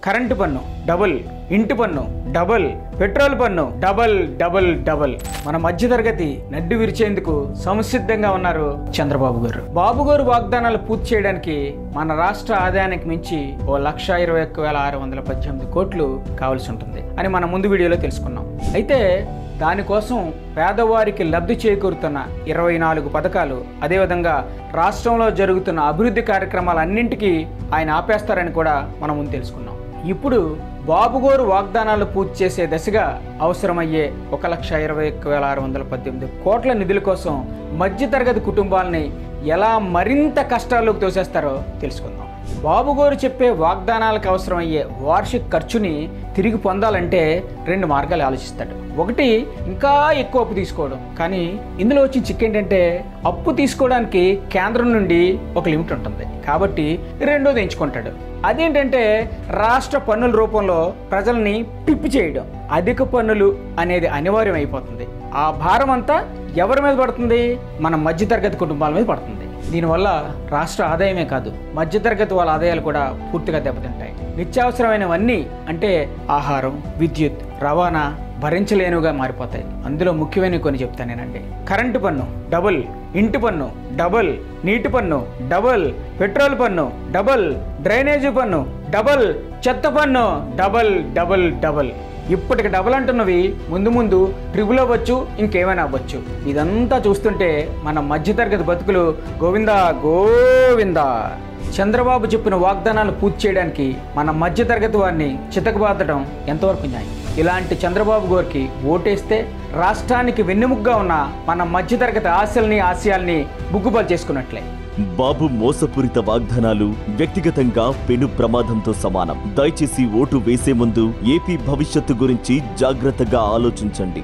Current పన్ను double, ఇంటి పన్ను డబుల్, పెట్రోల్ పన్ను డబుల్ డబుల్ డబుల్. మన మధ్యతరగతి నడ్డు విరిచేందుకు సంసిద్ధంగా ఉన్నారు చంద్రబాబు గారు. బాబు గారు వాగ్దానాలు పూర్తి చేయడానికి మన రాష్ట్ర ఆదాయానికి మించి 1,21,618 కోట్లు కావాల్సి ఉంటుంది అని మన ముందు వీడియోలో తెలుసుకున్నాం. అయితే దానికోసం పేదవారికి లబ్ధి చేకూరుతున్న 24 పథకాలు, అదేవిధంగా రాష్ట్రంలో జరుగుతున్న అభివృద్ధి కార్యక్రమాలన్నింటికీ ఆయన ఆపేస్తారని కూడా మనం ముందు తెలుసుకున్నాం. ఇప్పుడు బాబుగోరు వాగ్దానాలు పూర్తి చేసే దశగా అవసరమయ్యే 1,21,618 కోట్ల నిధుల కోసం మధ్యతరగతి కుటుంబాలని ఎలా మరింత కష్టాల్లోకి తోసేస్తారో తెలుసుకుందాం. బాబుగోరు చెప్పే వాగ్దానాలకు అవసరమయ్యే వార్షిక ఖర్చుని తిరిగి పొందాలంటే 2 మార్గాలు ఆలోచిస్తాడు. ఒకటి, ఇంకా ఎక్కువ అప్పు తీసుకోవడం. కానీ ఇందులో వచ్చిన చిక్కు ఏంటంటే అప్పు తీసుకోవడానికి కేంద్రం నుండి ఒక లిమిట్ ఉంటుంది కాబట్టి రెండోది ఎంచుకుంటాడు. అదేంటంటే రాష్ట్ర పన్నుల రూపంలో ప్రజల్ని పిప్పి చేయడం. అధిక పన్నులు అనేది అనివార్యం అయిపోతుంది. ఆ భారం అంతా ఎవరి మీద పడుతుంది? మన మధ్యతరగతి కుటుంబాల మీద పడుతుంది. దీనివల్ల రాష్ట్ర ఆదాయమే కాదు, మధ్యతరగతి వాళ్ళ ఆదాయాలు కూడా పూర్తిగా దెబ్బతింటాయి. నిత్యావసరమైనవన్నీ అంటే ఆహారం, విద్యుత్, రవాణా భరించలేనుగా మారిపోతాయి. అందులో ముఖ్యమైనవి కొన్ని చెప్తానేనండి. కరెంటు పన్ను డబుల్, ఇంటి పన్ను డబుల్, నీటి పన్ను డబుల్, పెట్రోల్ పన్ను డబుల్, డ్రైనేజీ పన్ను డబుల్, చెత్త పన్ను డబుల్ డబుల్ డబుల్. ఇప్పటికి డబుల్ అంటున్నవి ముందు ముందు ట్రిపుల్ అవ్వచ్చు, ఇంకేమైనా అవ్వచ్చు. ఇదంతా చూస్తుంటే మన మధ్యతరగతి బతుకులు గోవిందా గోవిందా. చంద్రబాబు చెప్పిన వాగ్దానాలు పూర్తి చేయడానికి మన మధ్యతరగతి వారిని చితకబాదడం ఎంతవరకు న్యాయం? ఇలాంటి చంద్రబాబు గారికి ఓటేస్తే రాష్ట్రానికి వెన్నెముగ్గా ఉన్న మన మధ్యతరగతి ఆశయాల్ని బుగ్గుపాలు చేసుకున్నట్లే. బాబు మోసపూరిత వాగ్దానాలు వ్యక్తిగతంగా పెను ప్రమాదంతో సమానం. దయచేసి ఓటు వేసే ముందు ఏపీ భవిష్యత్తు గురించి జాగ్రత్తగా ఆలోచించండి.